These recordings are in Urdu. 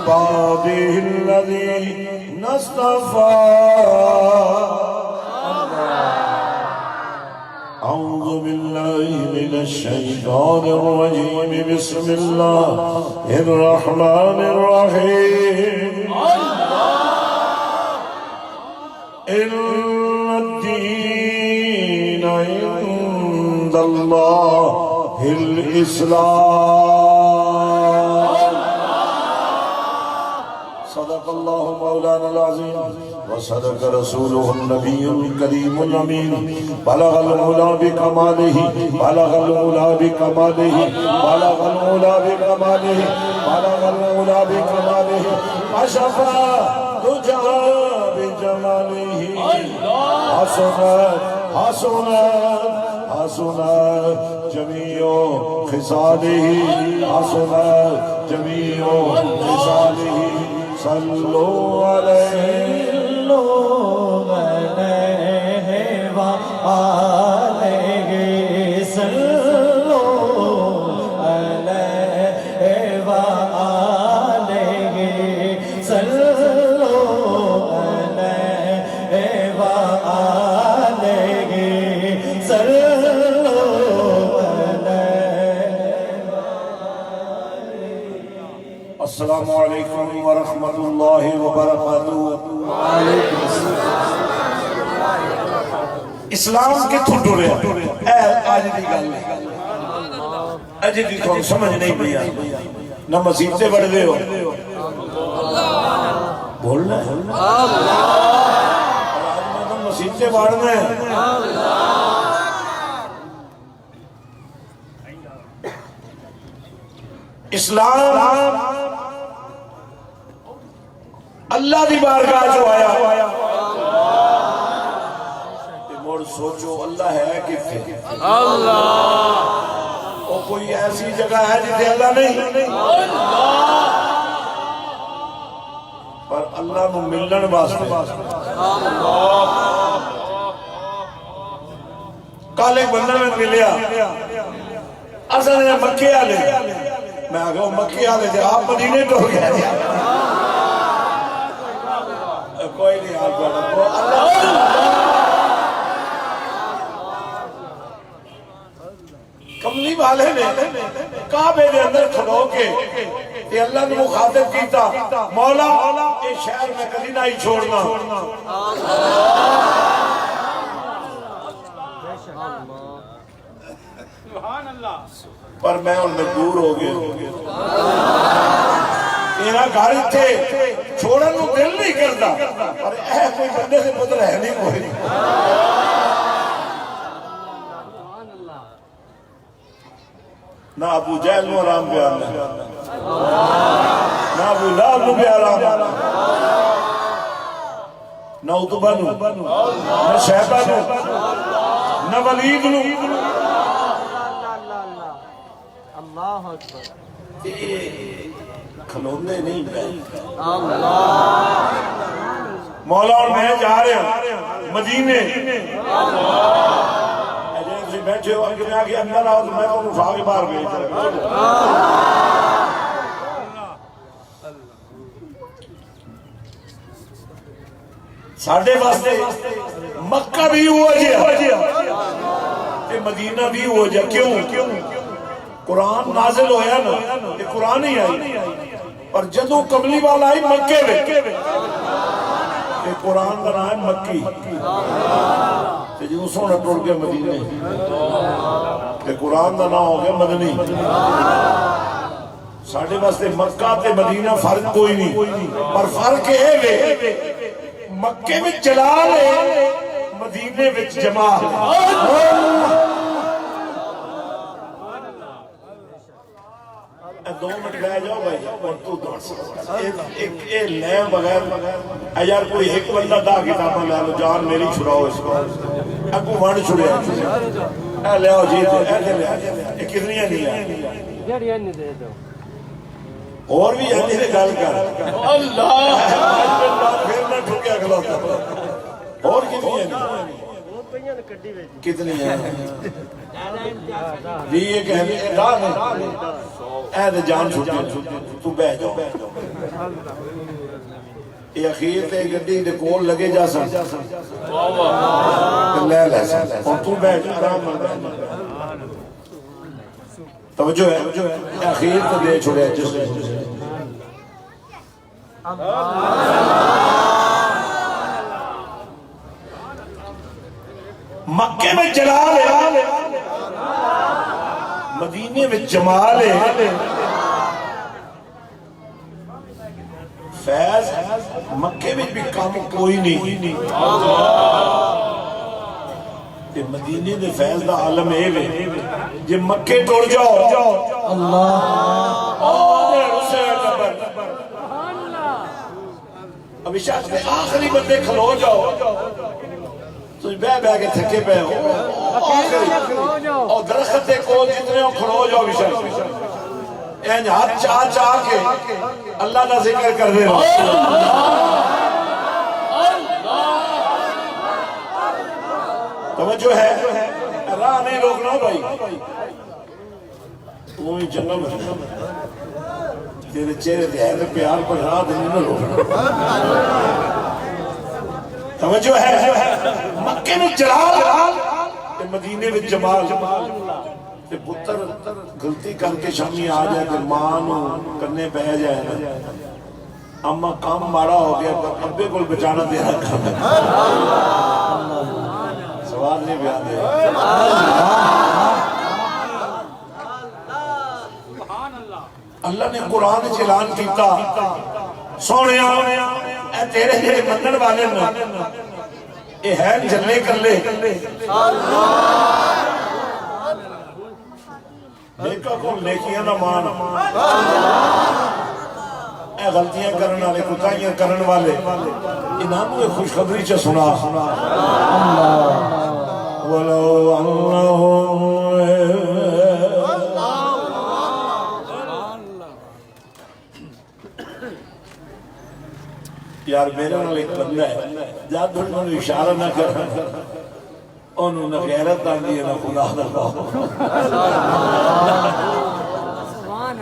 عباده الذين اصطفى أعوذ بالله من الشيطان الرجيم بسم الله الرحمن الرحيم إن الدين عند الله الإسلام صدق الله مولانا العظيم وصدق رسوله النبي الكريم الأمين بلغ العلا بكماله بلغ العلا بكماله بلغ العلا بكماله بلغ العلا بكماله كشف دجى بجماله حسنت حسنت حسنت جميع خصاله حسنت جميع خصاله صلوا عليه السلام علیکم ورحمۃ اللہ وبرکاتہ۔ اسلام کتھوں ٹریا اے آج دی گل اج دی تھوڑی سمجھ نہیں پئی نہ مسجد سے بڑھ دے ہو بولنا ہے آج میں مسجد سے بڑھنا ہے اسلام اللہ دی بارگاہ جو آیا مور سوچو اللہ ہے کتنے اللہ وہ کوئی ایسی جگہ ہے جسے اللہ نہیں پر اللہ نو ملن واسطے کالے بندہ میں ملیا اصل ہے مکے آلے میں آگا ہوں مکے آلے جا آپ مدینے تو ہو گیا کوئی نہیں آج بڑا کملی والے نے کعبے دے اندر کھڑو کے کہ اللہ نے مخاطب کیتا مولا یہ شہر میں کبھی نہ ہی چھوڑنا پر میں ان میں دور ہو گیا میرا گھر تھے چھوڑن کو دل نہیں کرتا پر اے کوئی بندے سے بدل ہے نہیں کوئی نہ ابو جہل نو آرام پہ آنا نہ ابو لہب نو پہ آرام نہ عتبہ نو نہ شیبہ نو نہ ولید نو اللہ اکبر کھلونے نہیں پہن مولا اور میں جا رہے ہیں مدینے ایجنسی بیٹھے ہو کہ میں آگے اندر آؤ تو میں انہوں اٹھا کے باہر بھیج ساڑھے واسطے مکہ بھی ہوا جیا مدینہ بھی ہوا جیا کیوں قرآن نازل ہویا نا یہ قرآن ہی آئی پر جدو کملی والا آئی مکے میں یہ قرآن کا نام ہے مکی جدو سونا ٹوڑ گیا مدینے یہ قرآن کا نام ہو گیا مدنی ساڑھے واسطے مکہ تے مدینہ فرق کوئی نہیں پر فرق ہے مکے میں جلال ہے مدینے میں جمال دو منٹ بہ جاؤ بھائی اور تو دوڑ سکتا ایک لے بغیر یار کوئی ایک بندہ دا کتابہ لے لو جان میری چھڑاؤ اس کو اگو وانڈ چھڑے اے لے آؤ جیت ایسے لے یہ کتنی ہے نہیں ہے اور بھی ہے نہیں گل کر اللہ پھر نہ ٹھوکیا کھلا اور کتنی ہے نہیں کتنی ہیں جی یہ کہنے راہ نہیں اے دے جان چھوٹی تو بہ جاؤ یہ اخیر تے گڈی دے کول لگے جا سن لے لے سن اور تو بیٹھ آرام توجہ ہے اخیر تو دے چھوڑے جس مکے میں جلال ہے مدینے میں جمال ہے فیض مکے میں بھی کام کوئی نہیں کہ مدینے دے فیض دا عالم ہے جب مکے توڑ جاؤ اللہ ابھی شاید میں آخری بندے کھلو جاؤ تو بے کے تھکے پہ ہو اور درخت کو جتنے ہو کھلو جاؤ ابھی شاید این ہاتھ چاہ چاہ کے اللہ کا ذکر کر دے توجہ ہے راہ نہیں روکنا بھائی تو ہی جنگل تیرے چہرے دے ہے پیار پر راہ نہیں نہ روکنا توجہ ہے مکے میں جلال مدینے میں جمال کہ پتر غلطی کر کے شامی آ جائے کہ ماں کرنے بہ جائے اما کام مارا ہو گیا ابے کو بچانا تیرا کام ہے سوال نہیں بیان دے اللہ نے قرآن اعلان کیتا سونیا اے تیرے جڑے منن والے نا اے ہے جلنے کر لے نیکا کو نیکیاں نہ مان اے غلطیاں کرنے والے کوتاہیاں کرنے والے انہوں نے خوشخبری چ سنا ولو انہم یار میرے نال ایک بندہ ہے جب انہوں نے اشارہ نہ کر انہوں نے غیرت آندی ہے نہ خدا نہ پاؤ سبحان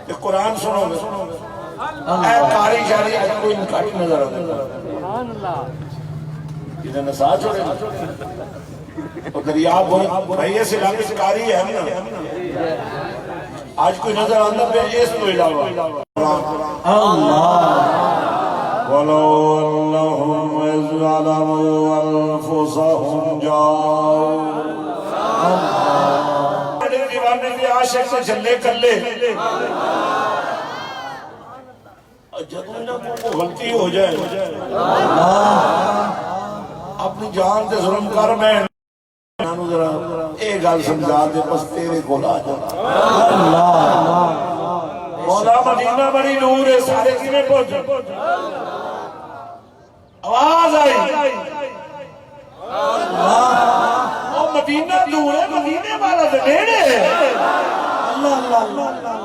کہ قرآن سنو گے اے کاری شاری آج کوئی انکاٹی نظر آتا جنہیں نسا چھوڑے اور دریاب بھائی ایسے علاقے سے کاری ہے آج کوئی نظر آندہ پہ اس تو علاوہ وَلَوْ أَنَّهُمْ إِذْ ظَلَمُوا أَنفُسَهُمْ جَاءُوا دیوانے کے عاشق سے جھلے کر لے جب انہیں کو غلطی ہو جائے اپنی جان سے ظلم کر میں ایک گل سمجھا دے بس تیرے کو لا جا مولا مدینہ بڑی نور ہے سارے کینے پہنچ آواز آئی اور مدینہ دور ہے مدینہ والا سے نیڑے ہے اللہ اللہ اللہ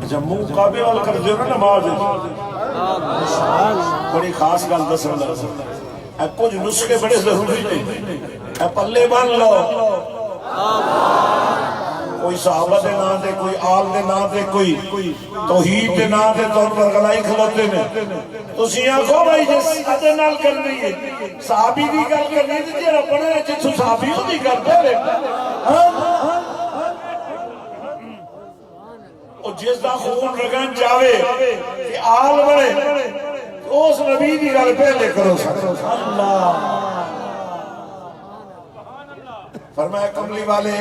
اچھا منہ کعبے والا کر دیو نا نماز بڑی خاص گل دسن لگا اے کچھ نسخے بڑے ضروری نہیں اے پلے بن لو کوئی صحابہ دے نام دے کوئی آل دے نام دے کوئی توحید دے نام دے طور پر گلائی کھلوتے نے تو سیاں کو بھائی جس عدے نال کر رہی ہے صحابی دی گل کر رہی ہے جیرا پڑھے ہیں جس صحابیوں دی گل کر رہے اور جس دا خون رگن جاوے کہ آل بڑے اس نبی دی گل پہلے کرو اللہ فرمایا کملی والے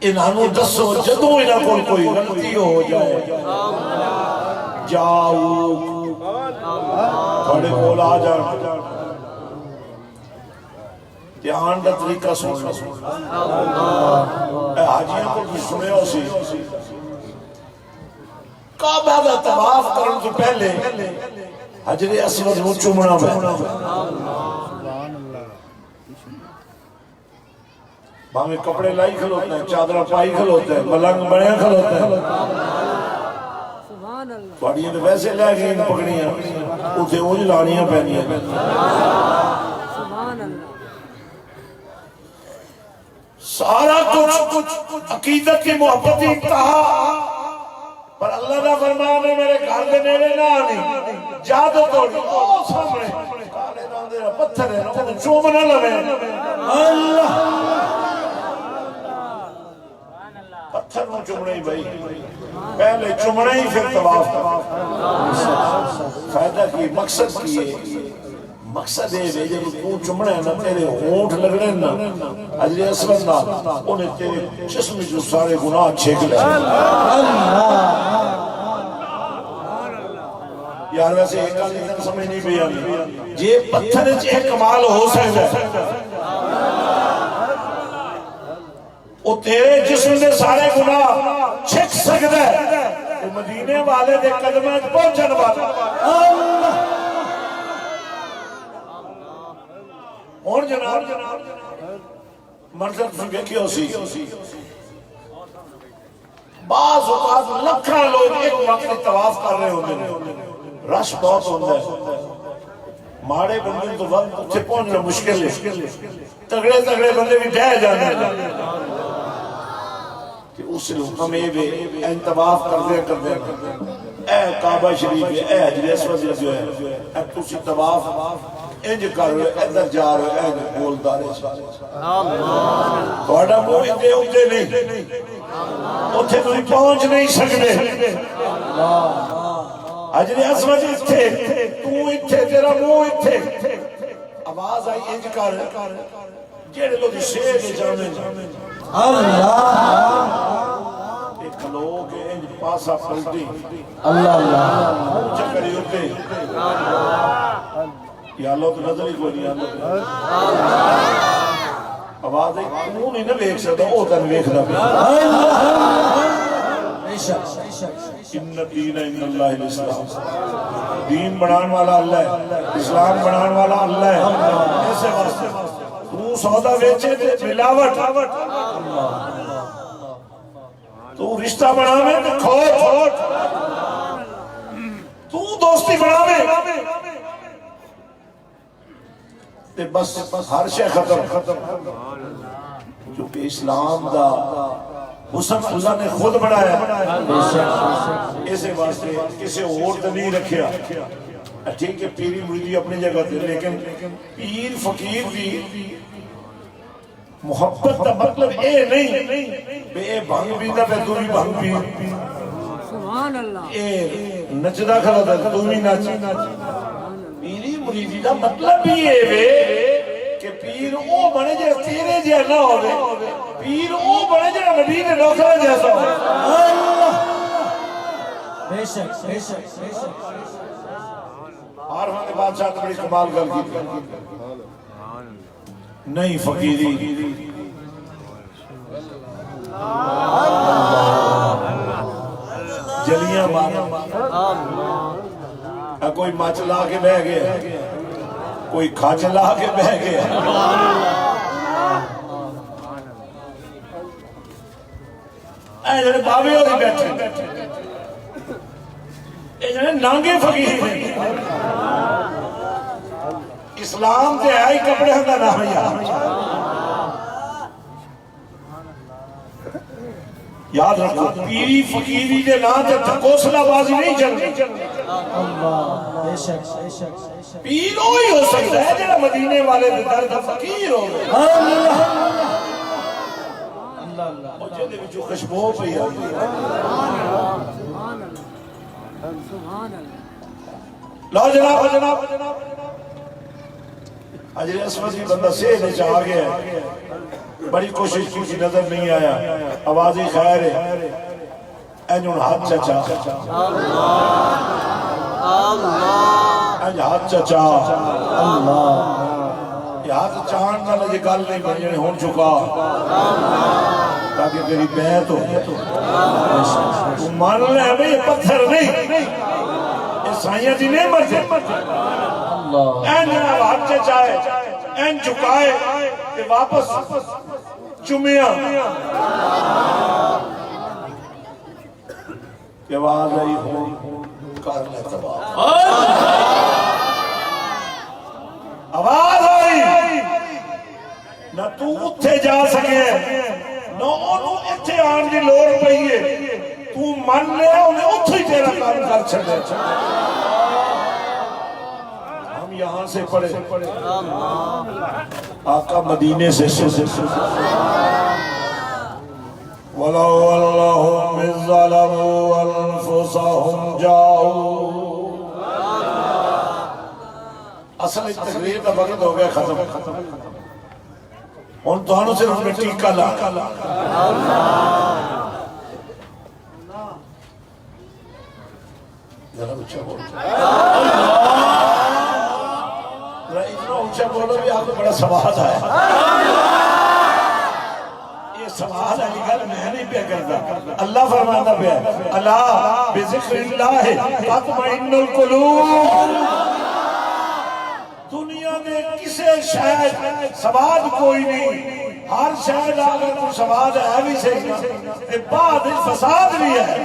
انہوں دسو جدوں انہوں کو کوئی غلطی ہو جائے جاؤ بڑے بولا جان دھیان دا طریقہ سننا اے حاجیاں کو بھی سنے ہو سی کعبہ دا طواف کرن تو پہلے حجر اسود نو چومنا باہمیں کپڑے لائی کھلوتے ہیں، چادرہ پائی کھلوتے ہیں، ملنگ بڑے کھلوتے ہیں. تھوڑیاں تو ویسے لے گئے ان پکڑیاں، اتھے اونج لانیاں پہنیاں. سارا کچھ عقیدت کی محبت ہی کہا، پر اللہ دا فرمان ہے میرے گھر دے نیڑے نہ آنی. جادو توڑی او سامنے کالے راندے را پتھر ہے نا چوم نہ لوے. اللہ پتھر نو چمڑے ہی بھائی، پہلے چمڑے ہی پھر طواف کر. فائدہ کی مقصد کی ہے، مقصد ہے جب تو چمڑے نا تیرے ہونٹ لگنے نا حجر اسود نا انہیں تیرے جسم جو سارے گناہ چھیک لے. یار ویسے ایک آدھی تک سمجھ نہیں بھی آنی یہ پتھر چاہے کمال ہو سکتا ہے، وہ تیرے جسم دے سارے گناہ چھک سکتا ہے. وہ مدینے والے دے قدمیں پہنچن والا اور جناب منظر سے دیکھیو سی بعض اوقات لکھاں لوگ ایک وقت طواف کر رہے ہوتے ہیں، رش بہت ہوتا ہے، ماڑے بندے تو وقت اتھے پہنچنا مشکل ہے، تگڑے تگڑے بندے بھی ڈہ جانے کہ اس ہمیں بھی انتواف کر دے اے کعبہ شریف اے حجر اسود جو ہے اے تسی طواف انج کر رہے ادھر جا رہے اے بولدار تھوڑا موئی دے اٹھے نہیں اتھے تسی پہنچ نہیں سکتے. حجر اسود اتھے تو اتھے تیرا منہ اتھے آواز آئی انج کر جیڑے لوگ شیر دے جانے اللہ ایک لوگ انج پاسا پلٹی اللہ اللہ چکری ہوتے یا اللہ تو نظر ہی کوئی نہیں آتا. آواز آئی تو نہیں نہ بیک سکتا وہ تن بیک رہا ان دین ان اللہ الاسلام. دین بنان والا اللہ ہے، اسلام بنان والا اللہ ہے. ایسے واسطے تو سودا بیچے تے ملاوٹ، تو رشتہ بناوے تے کھوٹ، تو دوستی بناوے تے بس ہر شے ختم. کیونکہ اسلام دا حسن اللہ نے خود بنایا، اسے واسطے کسی اور تے نہیں رکھیا. ٹھیک ہے پیری مریدی اپنی جگہ تھے، لیکن پیر فقیر دی محبت کا مطلب اے نہیں بے اے بھنگ پیتا پہ تو بھی بھنگ پی، اے نچدا کھلا تھا تو بھی نچ. پیری مریدی کا مطلب بھی اے بے کہ پیر او بنے جے تیرے جے نہ ہوئے، پیر او بنے جے نبی نے نوکرہ جیسا ہو. بے شک بے شک بے شک. عارفان نے بادشاہ نے بڑی کمال گل کی نہیں فقیری جلیاں مارا. کوئی مچ لا کے بہ گیا، کوئی کھاچ لا کے بہ گیا. اے جنہیں بابے ہوئی بیٹھے، اے جنہیں نانگے فقیر ہیں. اسلام تے آئی کپڑے ہوں نہ ہویا. یاد رکھو پیری فقیری دے نا تے تھکوسلا بازی نہیں چلتی. پیر ہوئی ہو سکتا ہے جنہا مدینے والے درد فقیر ہو اور جنہے بھی جو خشبو پہ لا جناب حجر اسود کی بندہ سے نیچے آ گیا، بڑی کوشش کی نظر نہیں آیا. آوازی خیر ہے اینجون ہاتھ چچا اینج ہاتھ چچا یہ ہاتھ چاند نہ لجے گل نہیں بنی جنہیں ہون چکا تاکہ تیری بیعت ہو. تو مان لے ہمیں یہ پتھر نہیں، یہ سائیاں دی نہیں مرتے. این جناب ہاتھ چچائے این چکائے کہ واپس چومیا کہ آواز آئی ہو کر لے تباہ آواز آئی نہ تو اتھے جا سکے نہ انہوں اتھے آن کی لوڑ پہیے تو من لے انہیں اتھے ہی تیرا کام کر چھڑے ہم یہاں سے پڑھے آقا مدینے سے وَلَوْ وَلَّهُمْ إِذْ ظَلَمُوا أَنفُسَهُمْ جَاءُوا اصل تقریر کا وقت ہو گیا ختم ان تو صرف میں ٹیکہ لا ذرا اچھا بولو اتنا اچھا بولو بھی آپ کو بڑا سواد آیا سوال علی گل میں نہیں پہ کرتا اللہ فرمانا پہ اللہ بذکر اللہ تطمئن القلوب دنیا میں کسے شاید سواد کوئی نہیں ہر شاید اگر کوئی سواد ہے بھی صحیح بعد فساد بھی ہے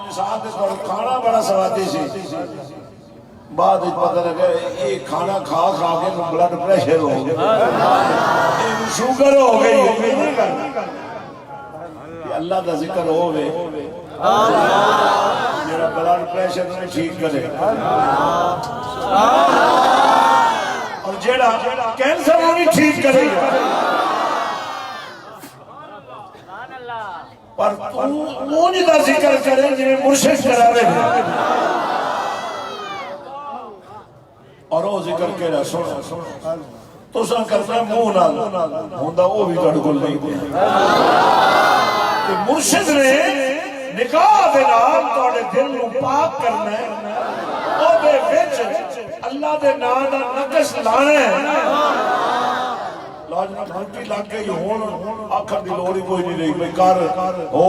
مثال دے طور کھانا بڑا سوادی سی بعد پتہ لگا یہ کھانا کھا کھا کے بلڈ پریشر ہو گیا شوگر ہو گئی اللہ کا ذکر ہو گئے میرا بلڈ پریشر نے ٹھیک کرے اور جیڑا کینسر نہیں ٹھیک کرے پر مونی کا ذکر کرے جنہیں مرشد کراوے اور وہ ذکر کے رہا سونا تو سن کرتا ہے منہ نال ہوندہ وہ بھی گڑگل نہیں دیا کہ مرشد نے نکاح دے نال توڑے دل نو پاک کرنا ہے او دے وچ اللہ دے نام دا نقش لانا ہے لاجنا بھنٹی لگ گئی ہون آخر دی لوڑی کوئی نہیں رہی بھئی کر ہو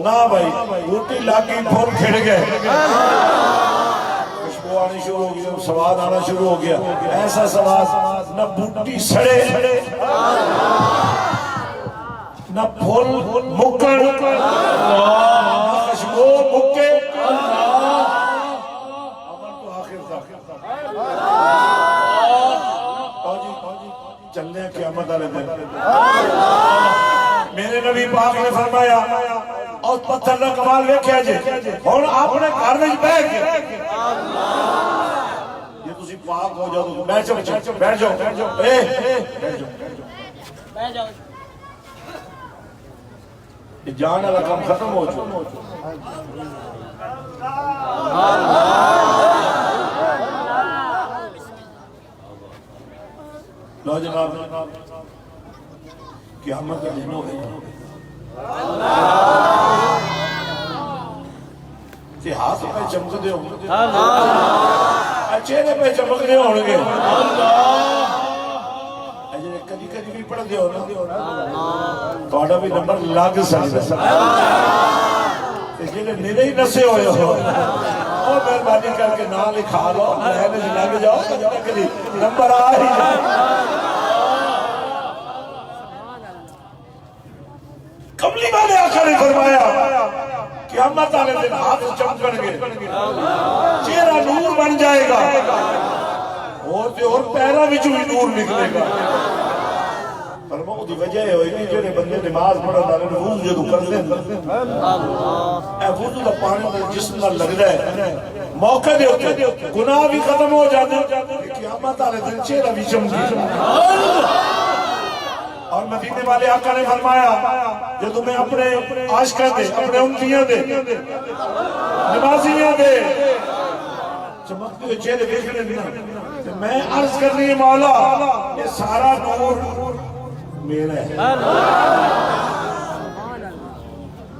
نا بھائی بھوٹی لگ گئی پھول کھڑ گئے خوشبو آنی شروع ہو گیا سواد آنا شروع ہو گیا ایسا سواد نہ بوٹی سڑے نہ پھول مکن نہ خوشبو مکے عمل تو آخر تک چلنے قیامت والے دن میرے نبی پاک نے فرمایا اور پتھر نہ کمال ویکھیا جے ہن آپ نے گھر وچ بیٹھ کے یہ تسی پاک ہو جاؤ تو بیٹھ جاؤ بیٹھ جاؤ بیٹھ جاؤ یہ جان والا کام ختم ہو چکا لو جناب قیامت کا دن ہو کہ ہاتھ پہ چمک دے ہوں گے چہرے پہ چمک دے ہوں گے کدی کدی بھی پڑھ دے ہوں توڑا بھی نمبر لگ سکتا جنہیں میرے ہی نسے ہوئے ہو اور مہربانی کر کے نام لکھا لو محلے سے لگ جاؤ کدی نمبر آ ہی جائے کملی والے آقا نے فرمایا قیامت آنے دن ہاتھ چمکن گے چہرہ نور بن جائے گا اور پیرہ بھی چوئی نور نکلے گا فرماؤ دی وجہ ہوئی کہ جنہیں بندے نماز پڑھا دارے وضو جدو کرتے ہیں اے وضو دا پانی دا جسم نہ لگ رہا ہے موقع دے ہوتے گناہ بھی ختم ہو جاتے قیامت آنے دن چہرہ بھی چمکی اور مدینے والے آقا نے فرمایا جو تمہیں اپنے عاشقاں دے اپنے امتیاں دے نمازیاں دے چمکتے ہوئے چہرے دیکھنے دینا میں عرض کر رہی مولا یہ سارا نور میرا ہے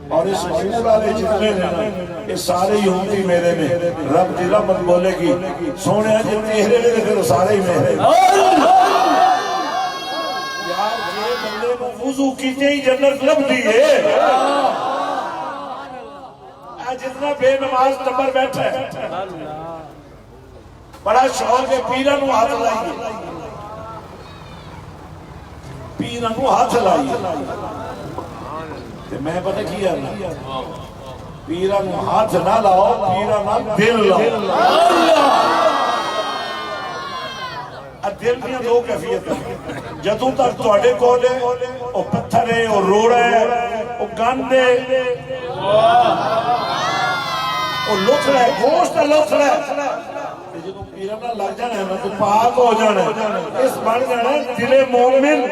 اور اس مجموع والے جتنے ہیں یہ سارے ہی امتی میرے میں رب دی رحمت بولے گی سونے ہیں جتنے تیرے لے پھر سارے ہی میرے وضو کیتے ہی جنت لب دیئے جتنا بے نماز ٹبر بیٹھا ہے بڑا شوق ہے پیرہ نو ہاتھ لائیے پیراں نوں ہاتھ لائی تے میں پتہ کی ہے پیراں نوں ہاتھ نہ لاؤ پیراں نال دل لاؤ دل دیاں دو کیفیت جدوں تک تواڈے کول او پتھر ہے او روڑا ہے او گند ہے او لوتھڑا ہے گوشت لوتھڑا ہے جدوں پیراں نال لگ جانا ہے نا تو پاک ہو جانا ہے اس بن جانا ہے دل مومن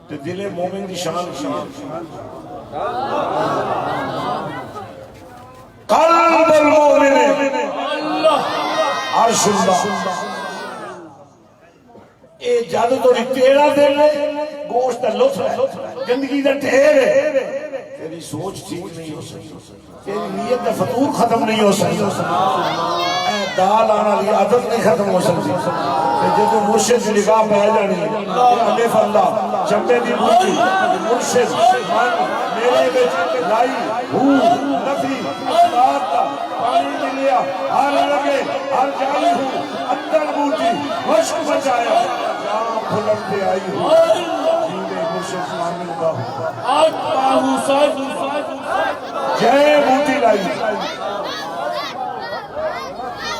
تے دل مومن دی شان کی قلب المومن عرش اللہ اے جادو تو تیرا دل ہے گوشت کا لطف ہے گندگی کا ڈھیر ہے تیری سوچ ٹھیک نہیں ہو سکتی تیری نیت کا فطور ختم نہیں ہو سکتی اے دال آنا لی عادت نہیں ختم ہو سکتی جب مرشد کی نگاہ پہ جانی ہے الف اللہ جمعے دی بوٹی مرشد من میرے بچ لائی ہو نفی اسباب کا پانی ملیا ہر لگے ہر جائی ہوں اندر بوٹی مشک بچایا جہاں پھلن پہ آئی ہوں جیوے مرشد شامل کا آتاہو ساتھ جائے بوٹی لائی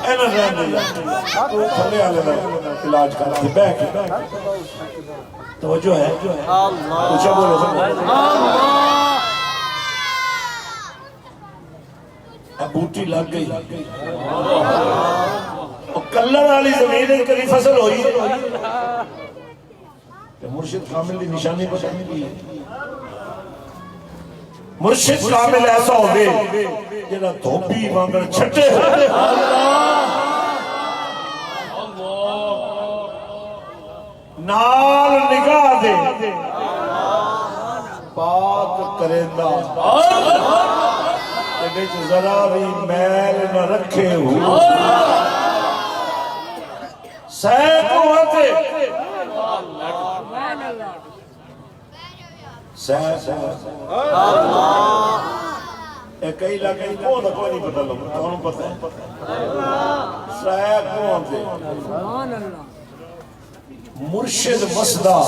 اینا رہن دیا تو تھلے آلے میں علاج کرنا ہے بیک توجہ ہے اچھا بولو بوٹی لگ گئی کلر والی زمین کبھی فصل ہوئی مرشد کامل کی نشانی پتہ نہیں کی مرشد کامل ایسا ہو گئے جنہاں دھوبی مانگر چھٹے نال نگاہ دے پاک کریندہ بچ ذرا بھی میل نہ رکھے ہو سینکوں آتے کئی لاکھ کون کوئی نہیں پتہ لوگ کون پتہ ہے سینکوں آتے مرشد مسدہ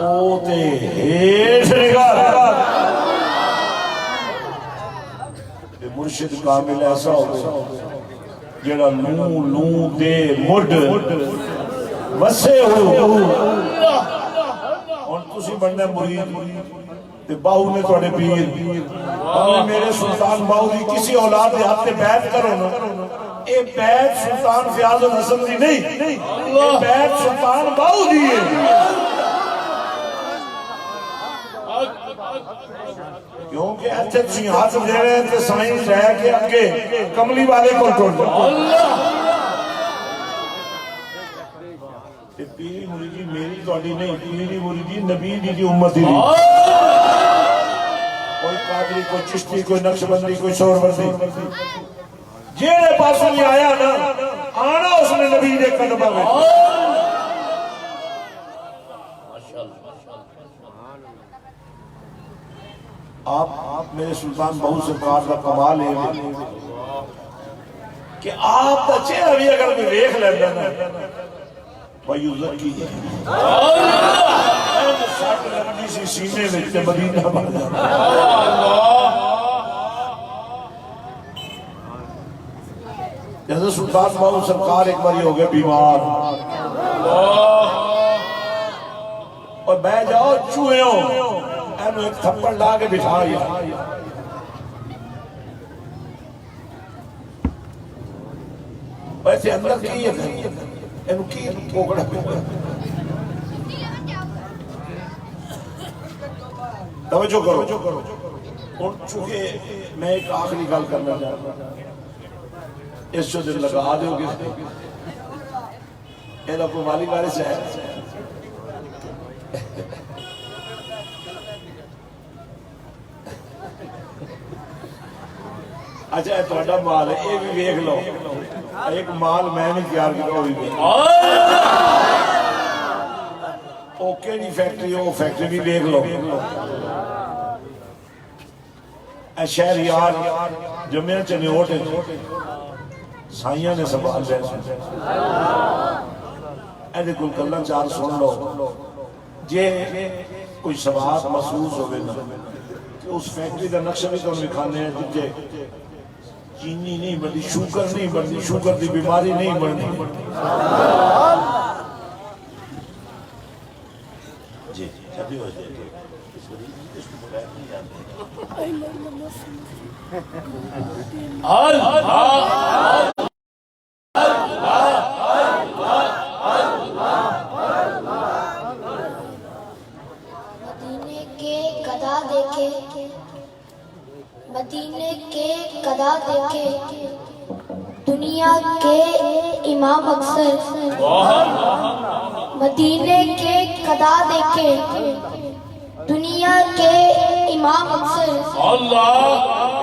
او تے ہیش نگاہ مرشد کامل ایسا ہو گیا جڑا لوں دے مڈ وسے ہو اور تسی بننا مرید تے باہو نے توڑے پیر اور میرے سلطان باہو دی کسی اولاد دے ہاتھ تے بیعت کرو نا اے بیعت سلطان فیاض الحسن دی نہیں اے بیعت سلطان باہو دی ہے کیونکہ ایسے تھی ہاتھ دے رہے ہیں کہ سائیں رہ کے اگے کملی والے کو ٹوٹ پیری مریدی میری توڑی نہیں پیری مریدی نبی دی امت دی کوئی قادری کوئی چشتی کوئی نقشبندی کوئی شوربندی جیڑے پاسوں میں آیا نا آنا اس نے نبی دے قدمہ میں آپ میرے سلطان بہو سرکار کا کمال ہے کہ آپ کا چہرہ بھی اگر میں دیکھ لیتا نا وَيُزَكِّي ساٹھ لگنی سی سینے میں مدینہ بن جانا جیسے سلطان بہو سرکار ایک باری ہو گئے بیمار اور بہ جاؤ چوہے ہو اینو ایک تھپڑ لا کے بٹھایا ویسے اندر کی ہے اینو کی پوکڑا پہ توجہ کرو اور چونکہ میں ایک آخری گل کرنا چاہتا ہوں اس جو دل لگا دے ہوگی ایدہ کو مالی بارے سے ہے اچھا ہے توڑا مال ہے یہ بھی ویک لو ایک مال میں نے تیار کیا ہوئی بھی اوکے نہیں فیکٹری ہو فیکٹری بھی ویک لو اے شہر یار جمعہ چنیوٹ ہے سائیاں نے سنبھال لیا ایدے کل کلہ چار سن لو جے کوئی سواد محسوس ہوئے نا اس فیکٹری کا نقشہ بھی تو دکھانے ہیں جے چینی نہیں بڑھتی شوگر نہیں بڑھتی شوگر دی بیماری نہیں بڑھتی جی ابھی ہو جائے اس کو بغیر نہیں جانتے مدینے کے گدا دیکھے مدینے کے گدا دیکھے دنیا کے امام اکثر مدینے کے گدا دیکھے دنیا کے امام اکثر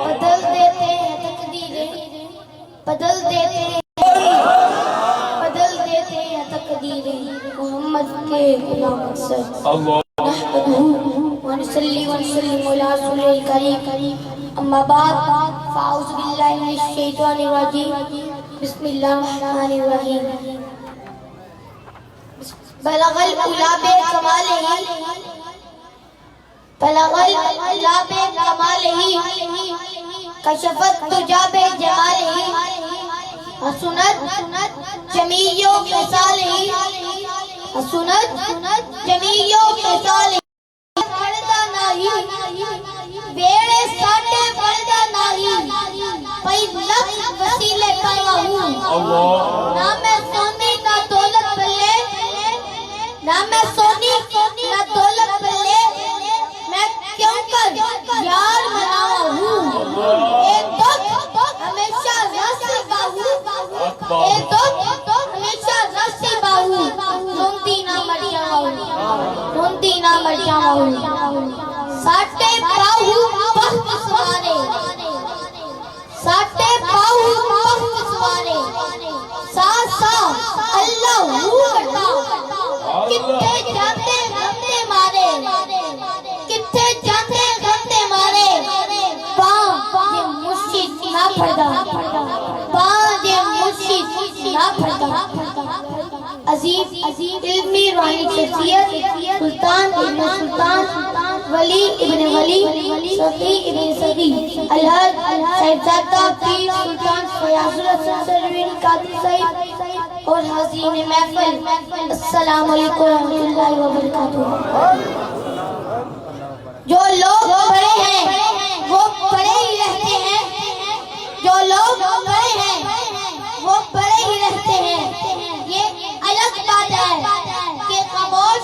بدل دیتے ہیں تقدیریں بدل دیتے ہیں تقدیریں محمد کے غلام اکثر ونصلي ونسلم على رسول الكريم أما بعد فأعوذ بالله من الشيطان الرجيم بسم الله الرحمن الرحيم بلغ الأولى بكماله بلغ الأولى بكماله كشفت الدجى بجماله حسنت جميع خصاله حسنت جميع خصاله بیڑے ساٹے بڑھدا نہیں پئی لکھ وسیلے پایا ہوں نہ میں سونی نہ دولت بلے نہ میں سونی نہ دولت بلے میں کیوں کر یار مناوا ہوں اے دکھ ہمیشہ رسی باہو اے دکھ ہمیشہ رسی باہو روندی نہ مر جاؤں ساٹے باہو بخت سوارے ساٹے باہو بخت سوارے سا اللہ کرتا کتھے جاتے غمتے مارے کتھے جاتے غمتے مارے باں یہ مرشد نہ پڑھدا باں یہ مرشد نہ پڑھدا عظیم علمی روحانی شخصیت سلطان ابن سلطان ولی ابن ولی صفی ابن صفی الحاج صاحبزادہ پیر سلطان فیاض الحسن سروین قادری صاحب اور حاضرین محفل السلام علیکم ورحمۃ اللہ وبرکاتہ جو لوگ پڑھے ہیں وہ پڑھے ہی رہتے ہیں جو لوگ پڑھے ہیں وہ پڑھے ہی رہتے ہیں یہ الگ بات ہے کہ خاموش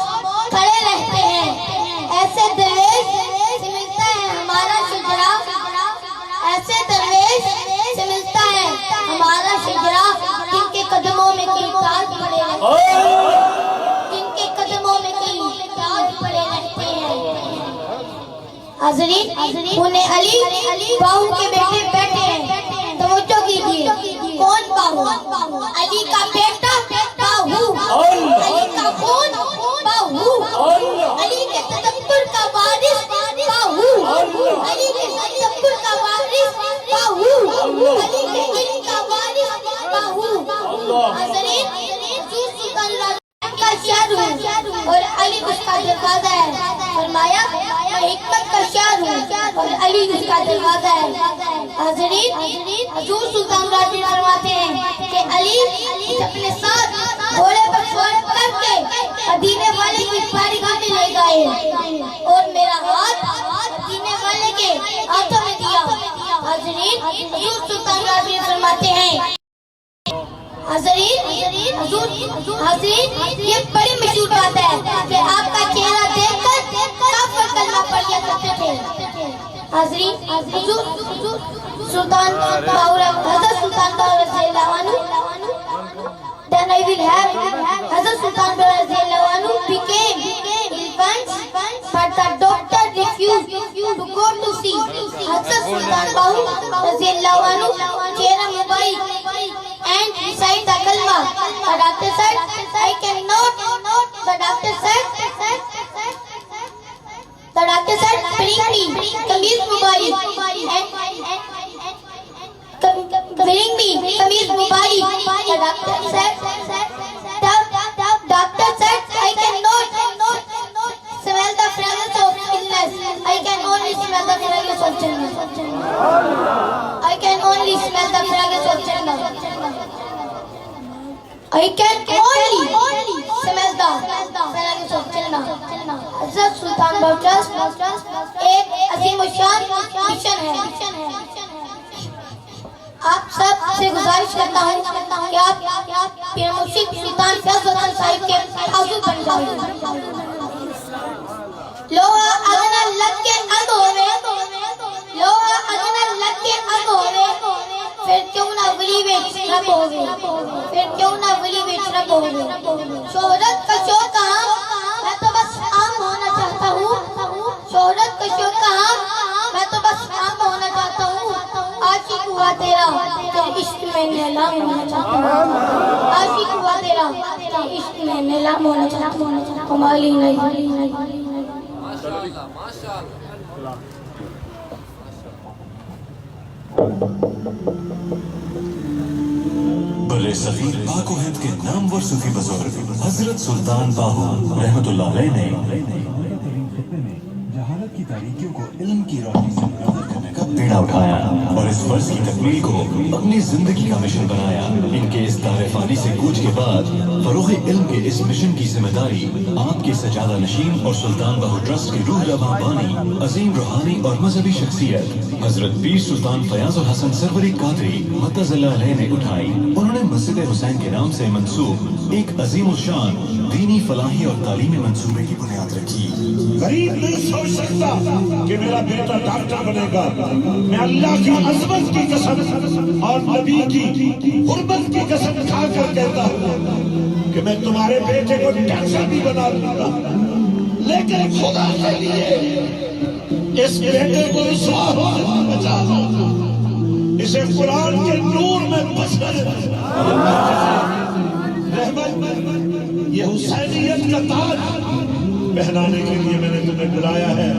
کھڑے رہتے ہیں ایسے درویش سے ملتا ہے ہمارا شجرا ایسے درویش سے ملتا ہے ہمارا شجرا جن کے قدموں میں کوئی تاج پڑے رہتے ہیں جن کے قدموں میں کوئی تاج پڑے رہتے ہیں حاضرین انہیں علی باہو کے بیٹے بیٹھے ہیں توجہ کیجئے کون باہو علی کا بیٹا باہو علی کا خون باہو علی کے تدبر کا وارث باہو علی کے تدبر کا وارث باہو علی کے علم کا وارث باہو حضرین کا شعر ہوں اور علی اس کا دروازہ ہے فرمایا میں حکمت کا شعر ہوں اور علی اس کا دروازہ ہے حضرین حضور سلطان راضی فرماتے ہیں کہ علی اپنے ساتھ گھوڑے پر سوار کر کے مدینے والے کی بارگاہ میں لے گئے اور میرا ہاتھ مدینے والے کے ہاتھوں میں دیا حضرین حضور سلطان راضی فرماتے ہیں حضرین یہ بڑی مشہور بات ہے کہ آپ کا چہرہ دیکھ کر کافر کلمہ پڑھ لیا کرتے تھے حضرین حضور سلطان باہو حضرت سلطان باہو رضی اللہ عنہ then I will have Hazrat Sultan Bahu رضی اللہ عنہ became infant but the doctor refused to go to see Hazrat Sultan Bahu رضی اللہ عنہ چہرہ مبارک and recite the kalma. The doctor said, I cannot. The doctor said, bring me Kameez Mubarak. Bring me Kameez Mubarak. the doctor said, doctor said, I cannot smell the fragrance of illness. I can only smell the fragrance of Jannah. I can only smell the fragrance of Jannah. I can only smell the fragrance of Jannah. Hazrat Sultan Bahut Trust ایک عظیم الشان مشن ہے. آپ سب سے گزارش کرتا ہوں کہ آپ پیر مرشد سلطان فیض وطن صاحب کے حاضر بن جائیں. لوہا اگنا لگ کے اگ ہوئے, لوہا اگنا لگ کے اگ ہوئے, پھر کیوں نہ ولی ویچ رب ہوئے, پھر کیوں نہ ولی ویچ رب ہوئے. شہرت کا شوق کہاں, میں تو بس عام ہونا چاہتا ہوں. شہرت کا شوق کہاں, میں تو بس عام ہونا چاہتا ہوں. عاشق ہوا تیرا تو عشق میں نیلام ہونا چاہتا ہوں. عاشق ہوا تیرا تو عشق میں نیلام ہونا چاہتا ہوں. کمالی نہیں. برِ صغیر پاک و ہند کے نامور صوفی بزرگ حضرت سلطان باہو رحمت اللہ علیہ نے جہالت کی تاریکیوں کو علم کی روشنی سے نظر کرنے کا بیڑا اٹھایا اور اس فرض کی تکمیل کو اپنی زندگی کا مشن بنایا. ان کے اس دار فانی سے کوچ کے بعد فروغ علم کے اس مشن کی ذمہ داری آپ کے سجادہ نشین اور سلطان باہو ٹرسٹ کے روح رواں بانی, عظیم روحانی اور مذہبی شخصیت حضرت پیر سلطان فیاض الحسن سروری قادری مطلع اللہ علیہ نے اٹھائی. انہوں نے مسجد حسین کے نام سے منسوب ایک عظیم الشان دینی فلاحی اور تعلیمی منصوبے کی بنیاد رکھی. غریب نہیں سوچ سکتا کہ میرا بیٹا ڈاکٹر بنے گا. میں اللہ کی عظمت کی قسم اور نبی کی حرمت کی قسم کھا کر کہتا ہوں کہ میں تمہارے بیٹے کو ڈاکٹر بھی بنا دوں گا, لیکن خدا کے لیے اس بیٹے کو رسوا ہونے سے بچا دو. اسے قرآن کے نور میں بسر رحمت یہ حسینیت کا تاج پہنانے کے لیے میں نے تمہیں بلایا ہے.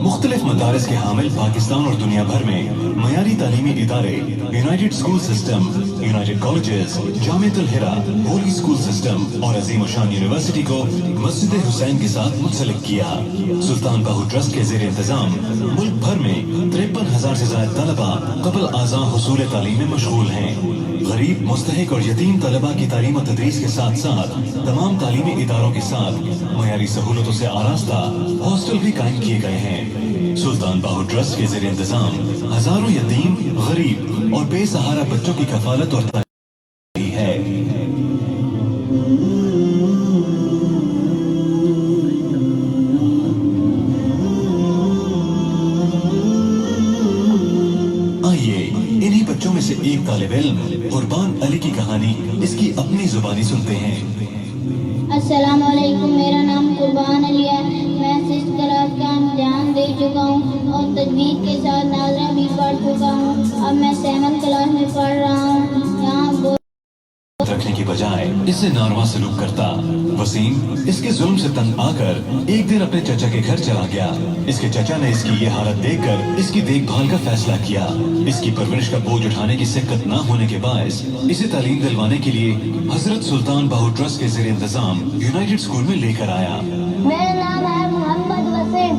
مختلف مدارس کے حامل پاکستان اور دنیا بھر میں معیاری تعلیمی ادارے United School System, United Colleges, جامعۃ الہرا, ہولی اسکول سسٹم اور عظیم الشان یونیورسٹی کو مسجد حسین کے ساتھ منسلک کیا. سلطان باہو ٹرسٹ کے زیر انتظام ملک بھر میں 53,000 سے زائد طلبہ قبل ازاں حصول تعلیم میں مشغول ہیں. غریب, مستحق اور یتیم طلبہ کی تعلیم و تدریس کے ساتھ ساتھ تمام تعلیمی اداروں کے ساتھ معیاری سہولتوں سے آراستہ ہاسٹل بھی قائم کیے گئے ہیں. سلطان باہو ٹرسٹ کے زیر انتظام ہزاروں یتیم, غریب اور بے سہارا بچوں کی کفالت اور تعلیم ہے. آئیے انہی بچوں میں سے ایک طالب علم قربان علی کی کہانی اس کی اپنی زبانی سنتے ہیں. السلام علیکم, میرا نام قربان علی ہے. میں 6th کلاس کا امتحان دے چکا ہوں اور تجوید کے ساتھ ناظرہ بھی پڑھ چکا ہوں. اب میں 7th کلاس میں پڑھ رہا ہوں. یہاں رکھنے کی بجائے اس سے ناروا سلوک کرتا. وسیم اس کے ظلم سے تنگ آ کر ایک دن اپنے چچا کے گھر چلا گیا. اس کے چچا نے اس کی یہ حالت دیکھ کر اس کی دیکھ بھال کا فیصلہ کیا. اس کی پرورش کا بوجھ اٹھانے کی سکت نہ ہونے کے باعث اسے تعلیم دلوانے کے لیے حضرت سلطان باہو ٹرسٹ کے زیر انتظام یونائٹڈ اسکول میں لے کر آیا. میرا نام ہے محمد وسیم.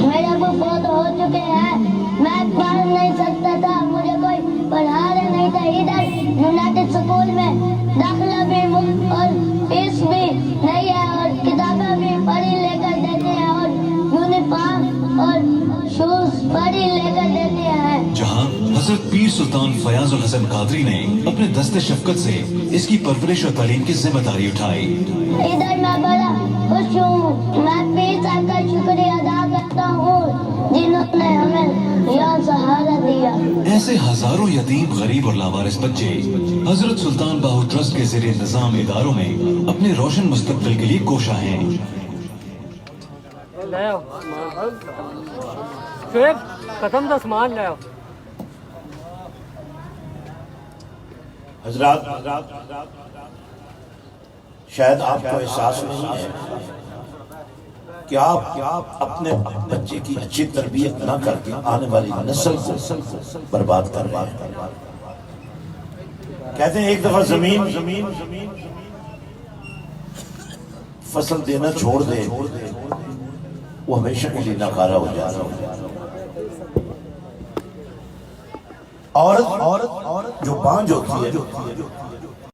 میرے ابو فوت ہو چکے ہیں. میں پڑھ نہیں سکتا تھا, مجھے کوئی پڑھا رہا نہیں تھا. ادھر یونائٹڈ اسکول میں داخلہ بھی اور فیس بھی نہیں ہے اور کتابیں بھی پڑھی لے کر دیتے ہیں اور یونیفارم اور شوز پڑھی لے کر دیتے ہیں. جہاں حضرت پیر سلطان فیاض الحسن قادری نے اپنے دست شفقت سے اس کی پرورش اور تعلیم کی ذمہ داری اٹھائی. ادھر میں بڑا خوش ہوں. میں پیر صاحب کا شکریہ ادا کرتا ہوں جنہوں نے ہمیں یہاں سہارا دیا. ایسے ہزاروں یتیم, غریب اور لاوارث بچے حضرت سلطان باہو ٹرسٹ کے زیر انتظام اداروں میں اپنے روشن مستقبل کے لیے کوشاں ہیں. قسم دا سامان لے آؤ. حضرات, شاید آپ کو احساس نہیں ہے کہ آپ اپنے بچے کی اچھی تربیت نہ کر کے آنے والی نسل کو برباد کر رہے ہیں. کہتے ہیں ایک دفعہ زمین فصل دینا چھوڑ دے وہ ہمیشہ کے لیے ناکارہ ہو جاتا ہے. عورت جو بانجھ ہوتی ہے